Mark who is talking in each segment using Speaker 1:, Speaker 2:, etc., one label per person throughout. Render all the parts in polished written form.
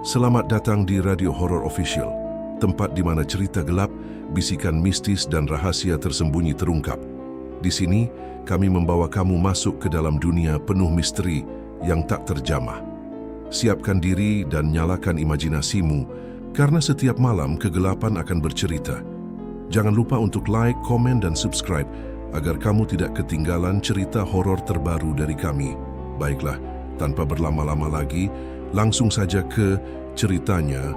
Speaker 1: Selamat datang di Radio Horror Official, tempat di mana cerita gelap, bisikan mistis dan rahasia tersembunyi terungkap. Di sini, kami membawa kamu masuk ke dalam dunia penuh misteri yang tak terjamah. Siapkan diri dan nyalakan imajinasimu, karena setiap malam kegelapan akan bercerita. Jangan lupa untuk like, komen, dan subscribe agar kamu tidak ketinggalan cerita horor terbaru dari kami. Baiklah, tanpa berlama-lama lagi, langsung saja ke ceritanya.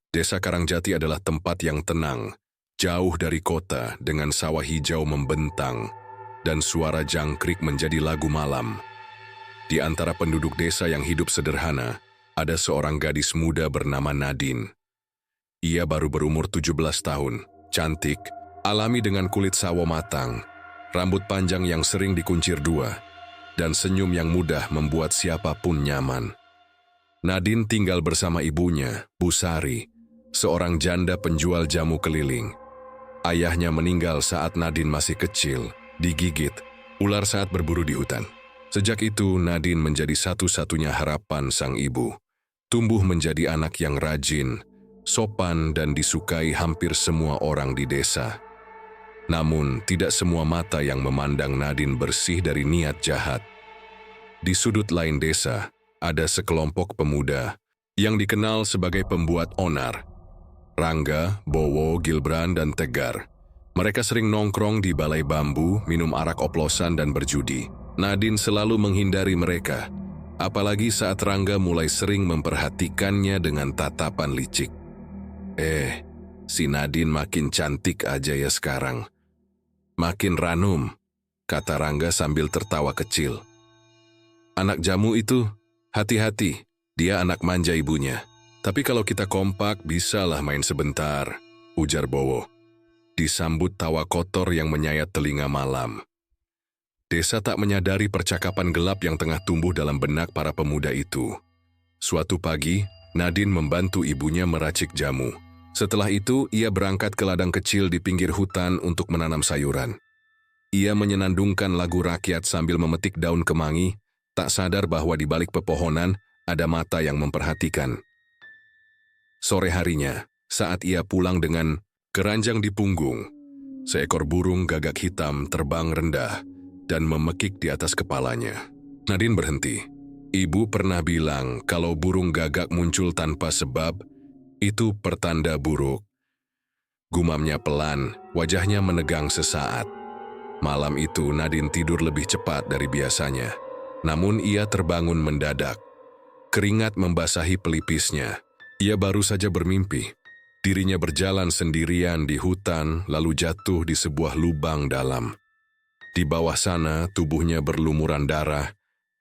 Speaker 2: Desa Karangjati adalah tempat yang tenang, jauh dari kota dengan sawah hijau membentang, dan suara jangkrik menjadi lagu malam. Di antara penduduk desa yang hidup sederhana, ada seorang gadis muda bernama Nadine. Ia baru berumur 17 tahun, cantik, alami dengan kulit sawo matang, rambut panjang yang sering dikuncir dua, dan senyum yang mudah membuat siapapun nyaman. Nadine tinggal bersama ibunya, Bu Sari, seorang janda penjual jamu keliling. Ayahnya meninggal saat Nadine masih kecil, digigit ular saat berburu di hutan. Sejak itu, Nadine menjadi satu-satunya harapan sang ibu. Tumbuh menjadi anak yang rajin, sopan, dan disukai hampir semua orang di desa. Namun, tidak semua mata yang memandang Nadine bersih dari niat jahat. Di sudut lain desa, ada sekelompok pemuda yang dikenal sebagai pembuat onar. Rangga, Bowo, Gilbran, dan Tegar. Mereka sering nongkrong di balai bambu, minum arak oplosan, dan berjudi. Nadine selalu menghindari mereka, apalagi saat Rangga mulai sering memperhatikannya dengan tatapan licik. Si Nadine makin cantik aja ya sekarang. Makin ranum, kata Rangga sambil tertawa kecil. Anak jamu itu, hati-hati, dia anak manja ibunya. Tapi kalau kita kompak, bisalah main sebentar, ujar Bowo. Disambut tawa kotor yang menyayat telinga malam. Desa tak menyadari percakapan gelap yang tengah tumbuh dalam benak para pemuda itu. Suatu pagi, Nadine membantu ibunya meracik jamu. Setelah itu, ia berangkat ke ladang kecil di pinggir hutan untuk menanam sayuran. Ia menyenandungkan lagu rakyat sambil memetik daun kemangi, tak sadar bahwa di balik pepohonan ada mata yang memperhatikan. Sore harinya, saat ia pulang dengan keranjang di punggung, seekor burung gagak hitam terbang rendah dan memekik di atas kepalanya. Nadine berhenti. Ibu pernah bilang kalau burung gagak muncul tanpa sebab, itu pertanda buruk. Gumamnya pelan, wajahnya menegang sesaat. Malam itu Nadine tidur lebih cepat dari biasanya. Namun ia terbangun mendadak. Keringat membasahi pelipisnya. Ia baru saja bermimpi. Dirinya berjalan sendirian di hutan, lalu jatuh di sebuah lubang dalam. Di bawah sana, tubuhnya berlumuran darah,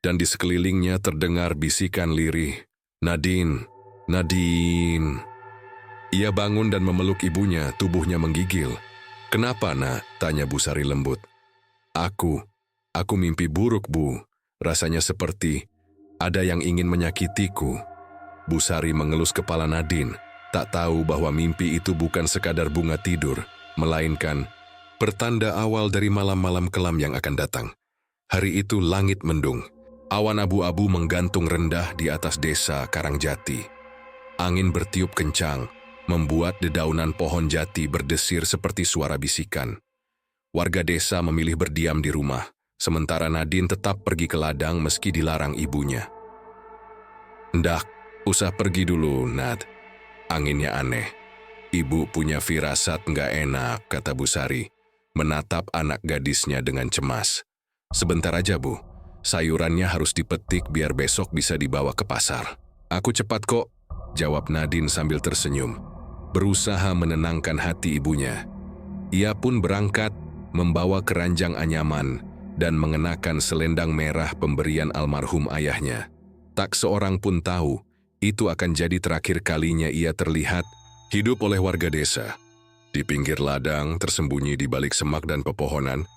Speaker 2: dan di sekelilingnya terdengar bisikan lirih, "Nadine, Nadine." Ia bangun dan memeluk ibunya, tubuhnya menggigil. "Kenapa, nak?" tanya Bu Sari lembut. Aku mimpi buruk, Bu. Rasanya seperti ada yang ingin menyakitiku." Bu Sari mengelus kepala Nadine, tak tahu bahwa mimpi itu bukan sekadar bunga tidur, melainkan pertanda awal dari malam-malam kelam yang akan datang. Hari itu langit mendung. Awan abu-abu menggantung rendah di atas desa Karangjati. Angin bertiup kencang, membuat dedaunan pohon jati berdesir seperti suara bisikan. Warga desa memilih berdiam di rumah, sementara Nadine tetap pergi ke ladang meski dilarang ibunya. "Ndak, usah pergi dulu, Nad. Anginnya aneh. Ibu punya firasat nggak enak," kata Bu Sari, menatap anak gadisnya dengan cemas. "Sebentar aja, Bu. Sayurannya harus dipetik biar besok bisa dibawa ke pasar." "Aku cepat kok," jawab Nadine sambil tersenyum, berusaha menenangkan hati ibunya. Ia pun berangkat, membawa keranjang anyaman dan mengenakan selendang merah pemberian almarhum ayahnya. Tak seorang pun tahu, itu akan jadi terakhir kalinya ia terlihat hidup oleh warga desa. Di pinggir ladang, tersembunyi di balik semak dan pepohonan,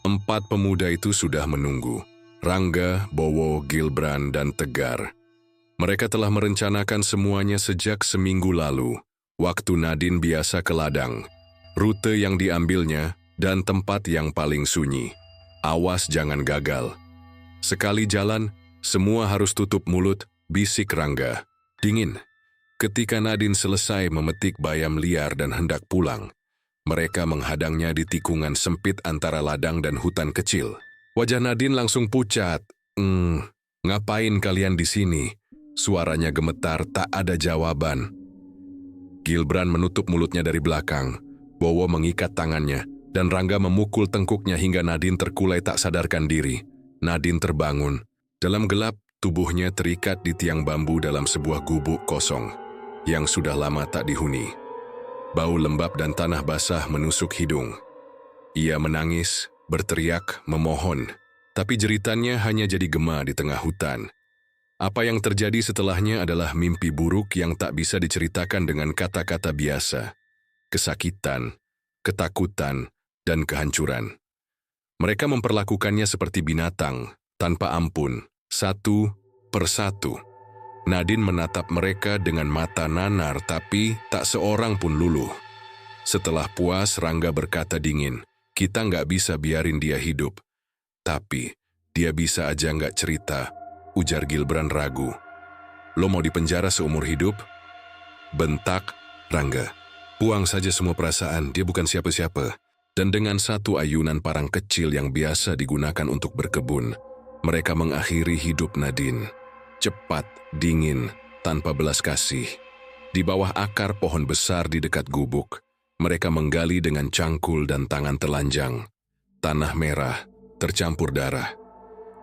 Speaker 2: 4 pemuda itu sudah menunggu. Rangga, Bowo, Gilbran, dan Tegar. Mereka telah merencanakan semuanya sejak seminggu lalu, waktu Nadine biasa ke ladang, rute yang diambilnya, dan tempat yang paling sunyi. Awas jangan gagal. Sekali jalan, semua harus tutup mulut, bisik Rangga. Dingin. Ketika Nadine selesai memetik bayam liar dan hendak pulang, mereka menghadangnya di tikungan sempit antara ladang dan hutan kecil. Wajah Nadine langsung pucat. Ngapain kalian di sini? Suaranya gemetar, tak ada jawaban. Gilbran menutup mulutnya dari belakang. Bowo mengikat tangannya, dan Rangga memukul tengkuknya hingga Nadine terkulai tak sadarkan diri. Nadine terbangun. Dalam gelap, tubuhnya terikat di tiang bambu dalam sebuah gubuk kosong yang sudah lama tak dihuni. Bau lembab dan tanah basah menusuk hidung. Ia menangis, berteriak, memohon, tapi jeritannya hanya jadi gema di tengah hutan. Apa yang terjadi setelahnya adalah mimpi buruk yang tak bisa diceritakan dengan kata-kata biasa. Kesakitan, ketakutan, dan kehancuran. Mereka memperlakukannya seperti binatang, tanpa ampun, satu persatu. Nadine menatap mereka dengan mata nanar, tapi tak seorang pun luluh. Setelah puas, Rangga berkata dingin, "Kita nggak bisa biarin dia hidup. Tapi, dia bisa aja nggak cerita," ujar Gilbran ragu. "Lo mau dipenjara seumur hidup?" Bentak Rangga. "Buang saja semua perasaan, dia bukan siapa-siapa." Dan dengan satu ayunan parang kecil yang biasa digunakan untuk berkebun, mereka mengakhiri hidup Nadine. Cepat, dingin, tanpa belas kasih. Di bawah akar pohon besar di dekat gubuk, mereka menggali dengan cangkul dan tangan telanjang. Tanah merah, tercampur darah.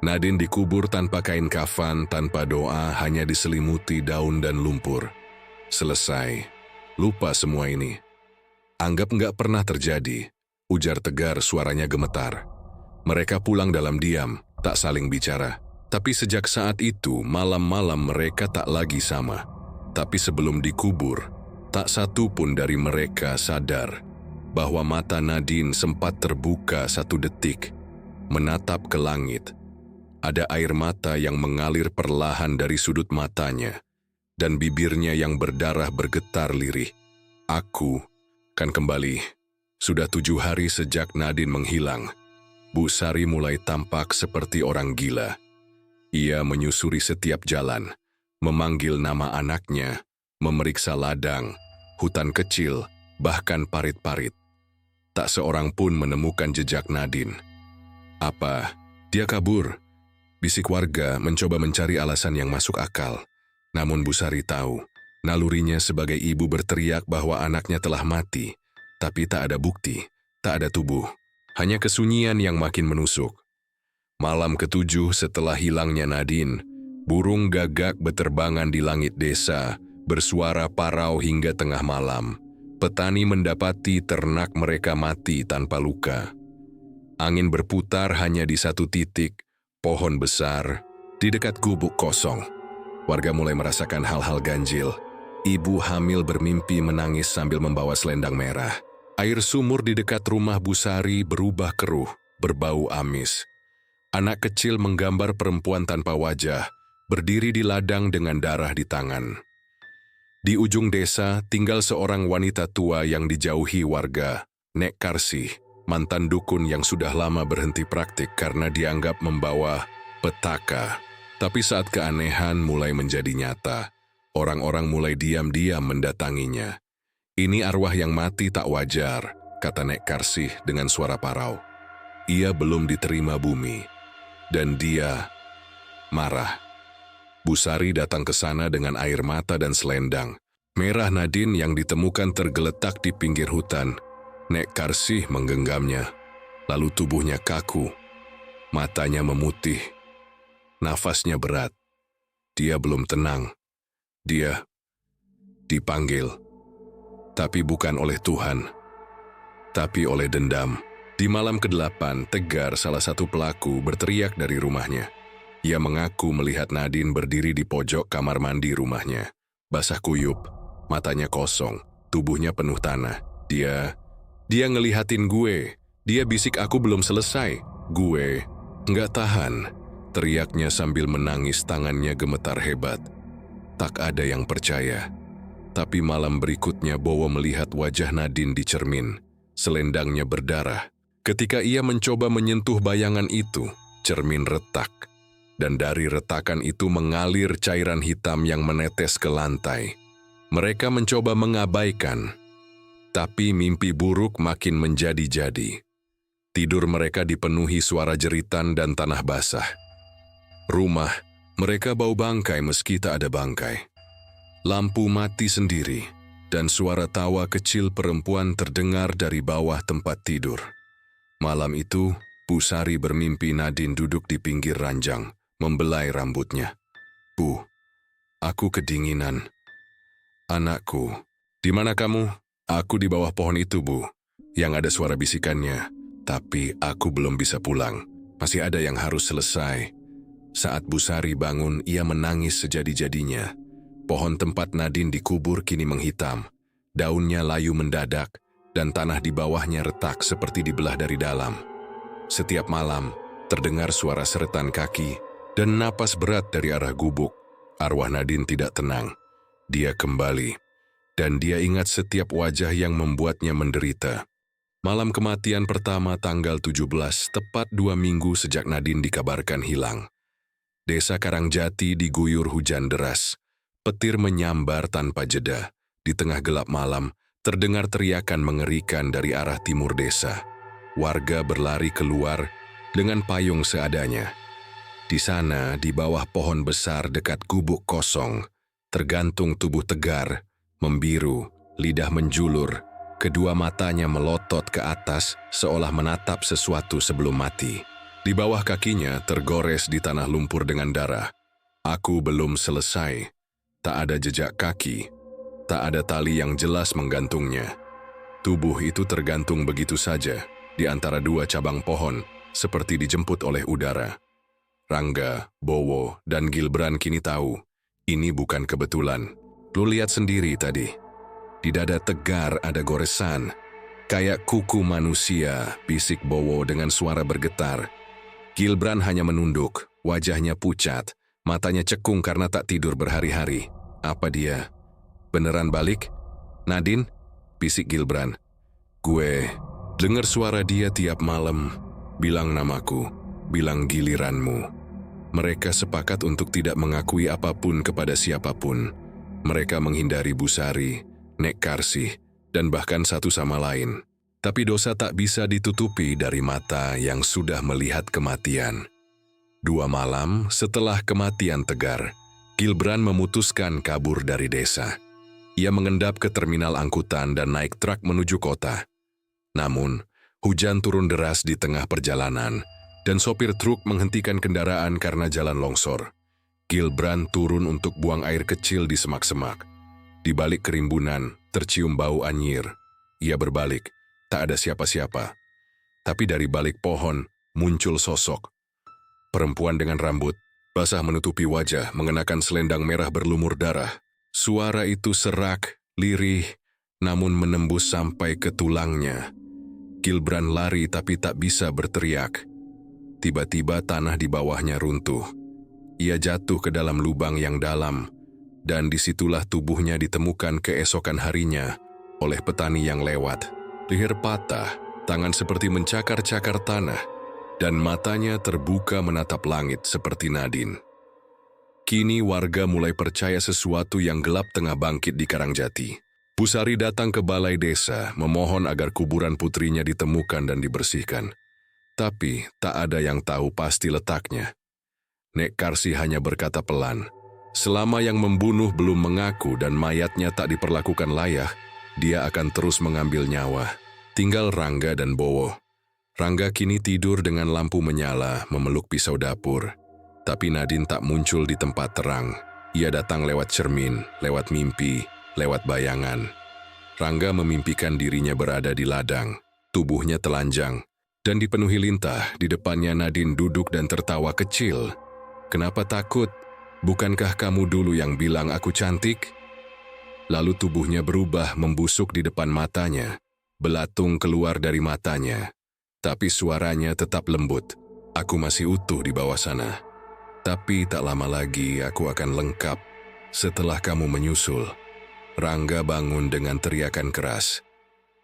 Speaker 2: Nadine dikubur tanpa kain kafan, tanpa doa, hanya diselimuti daun dan lumpur. Selesai. Lupa semua ini. Anggap nggak pernah terjadi, ujar Tegar, suaranya gemetar. Mereka pulang dalam diam, tak saling bicara. Tapi sejak saat itu, malam-malam mereka tak lagi sama. Tapi sebelum dikubur, tak satu pun dari mereka sadar bahwa mata Nadine sempat terbuka satu detik, menatap ke langit. Ada air mata yang mengalir perlahan dari sudut matanya, dan bibirnya yang berdarah bergetar lirih. "Aku kan kembali." Sudah 7 hari sejak Nadine menghilang. Bu Sari mulai tampak seperti orang gila. Ia menyusuri setiap jalan, memanggil nama anaknya, memeriksa ladang, hutan kecil, bahkan parit-parit. Tak seorang pun menemukan jejak Nadine. "Apa? Dia kabur?" bisik warga mencoba mencari alasan yang masuk akal. Namun Bu Sari tahu, nalurinya sebagai ibu berteriak bahwa anaknya telah mati, tapi tak ada bukti, tak ada tubuh, hanya kesunyian yang makin menusuk. Malam ke-7 setelah hilangnya Nadine, burung gagak beterbangan di langit desa, bersuara parau hingga tengah malam. Petani mendapati ternak mereka mati tanpa luka. Angin berputar hanya di satu titik, pohon besar, di dekat gubuk kosong. Warga mulai merasakan hal-hal ganjil. Ibu hamil bermimpi menangis sambil membawa selendang merah. Air sumur di dekat rumah Bu Sari berubah keruh, berbau amis. Anak kecil menggambar perempuan tanpa wajah, berdiri di ladang dengan darah di tangan. Di ujung desa tinggal seorang wanita tua yang dijauhi warga, Nek Karsih, mantan dukun yang sudah lama berhenti praktik karena dianggap membawa petaka. Tapi saat keanehan mulai menjadi nyata, orang-orang mulai diam-diam mendatanginya. "Ini arwah yang mati tak wajar," kata Nek Karsih dengan suara parau. Ia belum diterima bumi, dan dia marah. Bu Sari datang ke sana dengan air mata dan selendang. Merah Nadine yang ditemukan tergeletak di pinggir hutan. Nek Karsih menggenggamnya, lalu tubuhnya kaku, matanya memutih, nafasnya berat. Dia belum tenang. Dia dipanggil, tapi bukan oleh Tuhan, tapi oleh dendam. Di malam ke-8, Tegar, salah satu pelaku, berteriak dari rumahnya. Ia mengaku melihat Nadine berdiri di pojok kamar mandi rumahnya, basah kuyup, matanya kosong, tubuhnya penuh tanah. Dia ngelihatin gue. Dia bisik aku belum selesai. Gue nggak tahan. Teriaknya sambil menangis, tangannya gemetar hebat. Tak ada yang percaya. Tapi malam berikutnya Bowo melihat wajah Nadine di cermin. Selendangnya berdarah. Ketika ia mencoba menyentuh bayangan itu, cermin retak. Dan dari retakan itu mengalir cairan hitam yang menetes ke lantai. Mereka mencoba mengabaikan. Tapi mimpi buruk makin menjadi-jadi. Tidur mereka dipenuhi suara jeritan dan tanah basah. Rumah, mereka bau bangkai meski tak ada bangkai. Lampu mati sendiri, dan suara tawa kecil perempuan terdengar dari bawah tempat tidur. Malam itu, Busari bermimpi Nadine duduk di pinggir ranjang, membelai rambutnya. "Bu, aku kedinginan." "Anakku, di mana kamu?" "Aku di bawah pohon itu, Bu." Yang ada suara bisikannya, "Tapi aku belum bisa pulang. Masih ada yang harus selesai." Saat Busari bangun, ia menangis sejadi-jadinya. Pohon tempat Nadine dikubur kini menghitam. Daunnya layu mendadak, dan tanah di bawahnya retak seperti dibelah dari dalam. Setiap malam, terdengar suara seretan kaki dan napas berat dari arah gubuk. Arwah Nadine tidak tenang. Dia kembali, dan dia ingat setiap wajah yang membuatnya menderita. Malam kematian pertama tanggal 17, tepat 2 minggu sejak Nadine dikabarkan hilang. Desa Karangjati diguyur hujan deras. Petir menyambar tanpa jeda. Di tengah gelap malam, terdengar teriakan mengerikan dari arah timur desa. Warga berlari keluar dengan payung seadanya. Di sana, di bawah pohon besar dekat gubuk kosong, tergantung tubuh tegar, membiru, lidah menjulur, kedua matanya melotot ke atas seolah menatap sesuatu sebelum mati. Di bawah kakinya tergores di tanah lumpur dengan darah. Aku belum selesai. Tak ada jejak kaki. Tak ada tali yang jelas menggantungnya. Tubuh itu tergantung begitu saja di antara 2 cabang pohon, seperti dijemput oleh udara. Rangga, Bowo, dan Gilbran kini tahu, ini bukan kebetulan. Lu lihat sendiri tadi. Di dada Tegar ada goresan. Kayak kuku manusia, bisik Bowo dengan suara bergetar. Gilbran hanya menunduk, wajahnya pucat, matanya cekung karena tak tidur berhari-hari. Apa dia? Beneran balik? "Nadine?" bisik Gilbran. "Gue dengar suara dia tiap malam, bilang namaku, bilang giliranmu." Mereka sepakat untuk tidak mengakui apapun kepada siapapun. Mereka menghindari Busari, Nek Karsih, dan bahkan satu sama lain. Tapi dosa tak bisa ditutupi dari mata yang sudah melihat kematian. 2 malam setelah kematian Tegar, Gilbran memutuskan kabur dari desa. Ia mengendap ke terminal angkutan dan naik truk menuju kota. Namun, hujan turun deras di tengah perjalanan, dan sopir truk menghentikan kendaraan karena jalan longsor. Gilbran turun untuk buang air kecil di semak-semak. Di balik kerimbunan, tercium bau anyir. Ia berbalik. Tak ada siapa-siapa. Tapi dari balik pohon muncul sosok. Perempuan dengan rambut basah menutupi wajah, mengenakan selendang merah berlumur darah. Suara itu serak, lirih, namun menembus sampai ke tulangnya. Gilbran lari tapi tak bisa berteriak. Tiba-tiba tanah di bawahnya runtuh. Ia jatuh ke dalam lubang yang dalam, dan disitulah tubuhnya ditemukan keesokan harinya oleh petani yang lewat. Leher patah, tangan seperti mencakar-cakar tanah, dan matanya terbuka menatap langit seperti Nadine. Kini warga mulai percaya sesuatu yang gelap tengah bangkit di Karangjati. Busari datang ke balai desa, memohon agar kuburan putrinya ditemukan dan dibersihkan. Tapi tak ada yang tahu pasti letaknya. Nek Karsih hanya berkata pelan, selama yang membunuh belum mengaku dan mayatnya tak diperlakukan layak, dia akan terus mengambil nyawa. Tinggal Rangga dan Bowo. Rangga kini tidur dengan lampu menyala, memeluk pisau dapur. Tapi Nadine tak muncul di tempat terang. Ia datang lewat cermin, lewat mimpi, lewat bayangan. Rangga memimpikan dirinya berada di ladang. Tubuhnya telanjang, dan dipenuhi lintah. Di depannya Nadine duduk dan tertawa kecil. "Kenapa takut? Bukankah kamu dulu yang bilang aku cantik?" Lalu tubuhnya berubah membusuk di depan matanya. Belatung keluar dari matanya. Tapi suaranya tetap lembut. "Aku masih utuh di bawah sana." Tapi tak lama lagi aku akan lengkap. Setelah kamu menyusul, Rangga bangun dengan teriakan keras.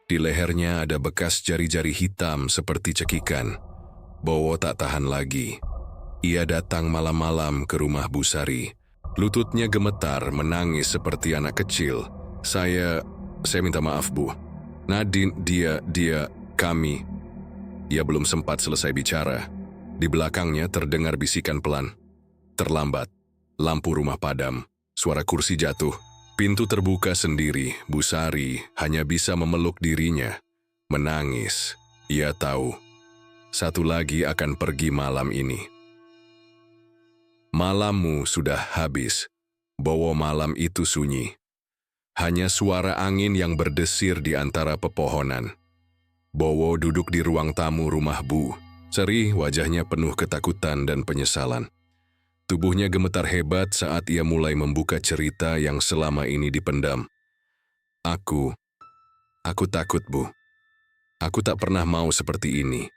Speaker 2: Di lehernya ada bekas jari-jari hitam seperti cekikan. Bowo tak tahan lagi. Ia datang malam-malam ke rumah Busari. Lututnya gemetar, menangis seperti anak kecil. Saya minta maaf, Bu. Nadine, kami. Ia belum sempat selesai bicara. Di belakangnya terdengar bisikan pelan. Terlambat. Lampu rumah padam. Suara kursi jatuh. Pintu terbuka sendiri. Busari hanya bisa memeluk dirinya. Menangis. Ia tahu. Satu lagi akan pergi malam ini. Malammu sudah habis. Bowo malam itu sunyi. Hanya suara angin yang berdesir di antara pepohonan. Bowo duduk di ruang tamu rumah Bu. Seri wajahnya penuh ketakutan dan penyesalan. Tubuhnya gemetar hebat saat ia mulai membuka cerita yang selama ini dipendam. Aku takut, Bu. Aku tak pernah mau seperti ini.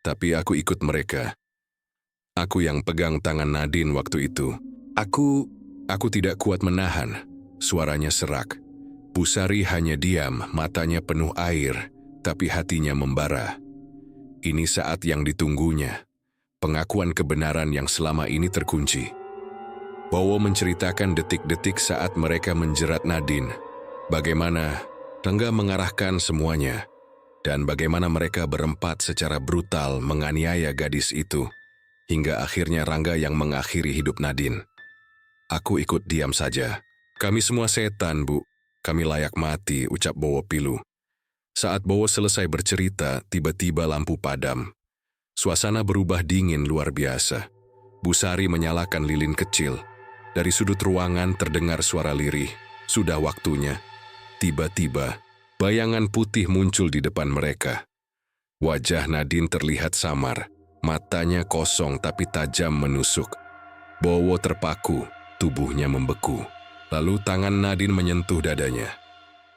Speaker 2: Tapi aku ikut mereka. Aku yang pegang tangan Nadine waktu itu. Aku tidak kuat menahan. Suaranya serak. Busari hanya diam, matanya penuh air, tapi hatinya membara. Ini saat yang ditunggunya. Pengakuan kebenaran yang selama ini terkunci. Bowo menceritakan detik-detik saat mereka menjerat Nadine. Bagaimana Rangga mengarahkan semuanya. Dan bagaimana mereka berempat secara brutal menganiaya gadis itu, hingga akhirnya Rangga yang mengakhiri hidup Nadine. Aku ikut diam saja. Kami semua setan, Bu. Kami layak mati, ucap Bowo pilu. Saat Bowo selesai bercerita, tiba-tiba lampu padam. Suasana berubah dingin luar biasa. Busari menyalakan lilin kecil. Dari sudut ruangan terdengar suara lirih. Sudah waktunya. Tiba-tiba, bayangan putih muncul di depan mereka. Wajah Nadine terlihat samar, matanya kosong tapi tajam menusuk. Bowo terpaku, tubuhnya membeku. Lalu tangan Nadine menyentuh dadanya.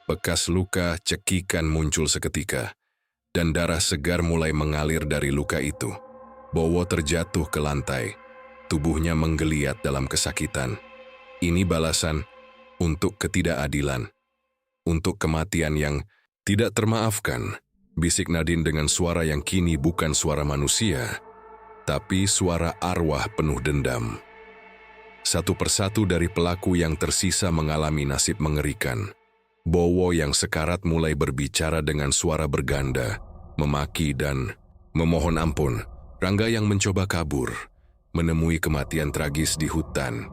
Speaker 2: Bekas luka cekikan muncul seketika, dan darah segar mulai mengalir dari luka itu. Bowo terjatuh ke lantai, tubuhnya menggeliat dalam kesakitan. Ini balasan untuk ketidakadilan. Untuk kematian yang tidak termaafkan, bisik Nadine dengan suara yang kini bukan suara manusia, tapi suara arwah penuh dendam. Satu persatu dari pelaku yang tersisa mengalami nasib mengerikan. Bowo yang sekarat mulai berbicara dengan suara berganda, memaki dan memohon ampun. Rangga yang mencoba kabur, menemui kematian tragis di hutan.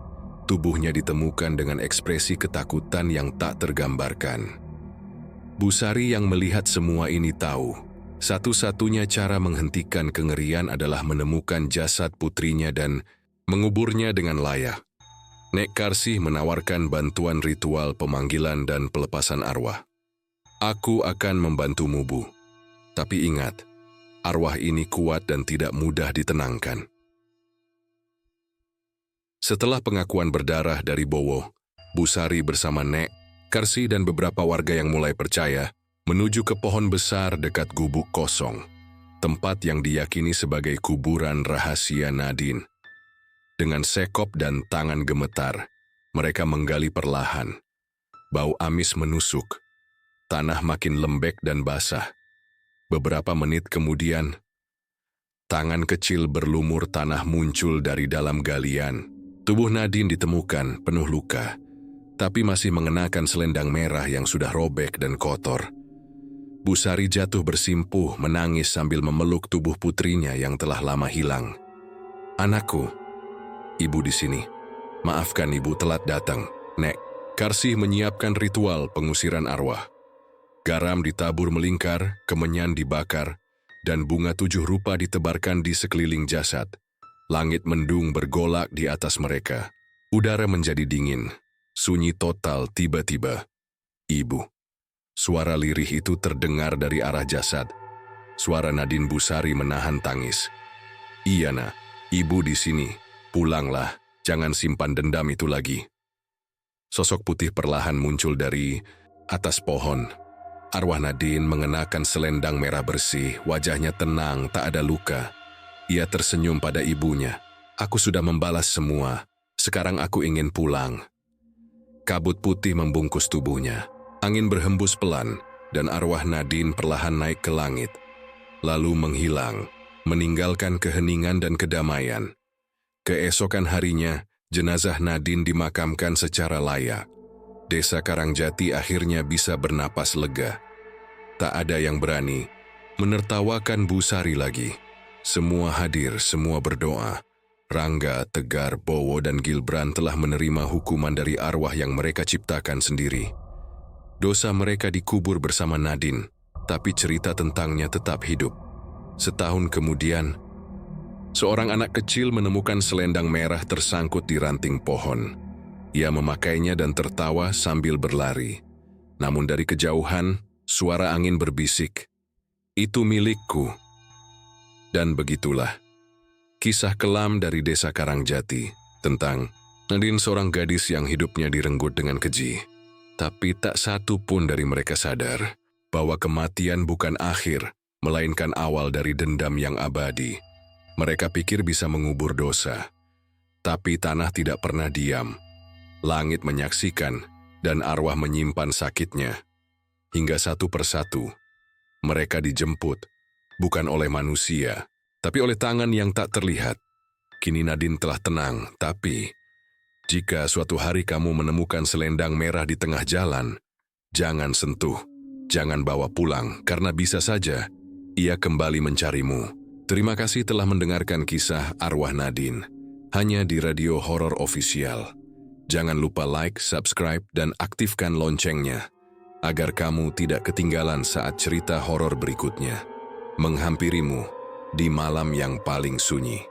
Speaker 2: Tubuhnya ditemukan dengan ekspresi ketakutan yang tak tergambarkan. Busari yang melihat semua ini tahu, satu-satunya cara menghentikan kengerian adalah menemukan jasad putrinya dan menguburnya dengan layak. Nek Karsih menawarkan bantuan ritual pemanggilan dan pelepasan arwah. Aku akan membantumu, Bu. Tapi ingat, arwah ini kuat dan tidak mudah ditenangkan. Setelah pengakuan berdarah dari Bowo, Busari bersama Nek, Karsih dan beberapa warga yang mulai percaya menuju ke pohon besar dekat gubuk kosong, tempat yang diyakini sebagai kuburan rahasia Nadine. Dengan sekop dan tangan gemetar, mereka menggali perlahan. Bau amis menusuk, tanah makin lembek dan basah. Beberapa menit kemudian, tangan kecil berlumur tanah muncul dari dalam galian. Tubuh Nadine ditemukan penuh luka, tapi masih mengenakan selendang merah yang sudah robek dan kotor. Busari jatuh bersimpuh, menangis sambil memeluk tubuh putrinya yang telah lama hilang. Anakku, ibu di sini. Maafkan ibu telat datang, Nek. Karsih menyiapkan ritual pengusiran arwah. Garam ditabur melingkar, kemenyan dibakar, dan bunga 7 rupa ditebarkan di sekeliling jasad. Langit mendung bergolak di atas mereka. Udara menjadi dingin. Sunyi total tiba-tiba. Ibu. Suara lirih itu terdengar dari arah jasad. Suara Nadine Busari menahan tangis. Iya, Nak. Ibu di sini. Pulanglah. Jangan simpan dendam itu lagi. Sosok putih perlahan muncul dari atas pohon. Arwah Nadine mengenakan selendang merah bersih. Wajahnya tenang, tak ada luka. Ia tersenyum pada ibunya. Aku sudah membalas semua. Sekarang aku ingin pulang. Kabut putih membungkus tubuhnya. Angin berhembus pelan, dan arwah Nadine perlahan naik ke langit. Lalu menghilang, meninggalkan keheningan dan kedamaian. Keesokan harinya, jenazah Nadine dimakamkan secara layak. Desa Karangjati akhirnya bisa bernapas lega. Tak ada yang berani menertawakan Bu Sari lagi. Semua hadir, semua berdoa. Rangga, Tegar, Bowo, dan Gilbran telah menerima hukuman dari arwah yang mereka ciptakan sendiri. Dosa mereka dikubur bersama Nadine, tapi cerita tentangnya tetap hidup. Setahun kemudian, seorang anak kecil menemukan selendang merah tersangkut di ranting pohon. Ia memakainya dan tertawa sambil berlari. Namun dari kejauhan, suara angin berbisik, "Itu milikku." Dan begitulah kisah kelam dari Desa Karangjati tentang Nadine, seorang gadis yang hidupnya direnggut dengan keji. Tapi tak satu pun dari mereka sadar bahwa kematian bukan akhir, melainkan awal dari dendam yang abadi. Mereka pikir bisa mengubur dosa, tapi tanah tidak pernah diam. Langit menyaksikan, dan arwah menyimpan sakitnya. Hingga satu persatu, mereka dijemput, bukan oleh manusia, tapi oleh tangan yang tak terlihat. Kini Nadine telah tenang, tapi jika suatu hari kamu menemukan selendang merah di tengah jalan, jangan sentuh, jangan bawa pulang, karena bisa saja ia kembali mencarimu. Terima kasih telah mendengarkan kisah arwah Nadine, hanya di Radio Horor Official. Jangan lupa like, subscribe, dan aktifkan loncengnya, agar kamu tidak ketinggalan saat cerita horor berikutnya menghampirimu di malam yang paling sunyi.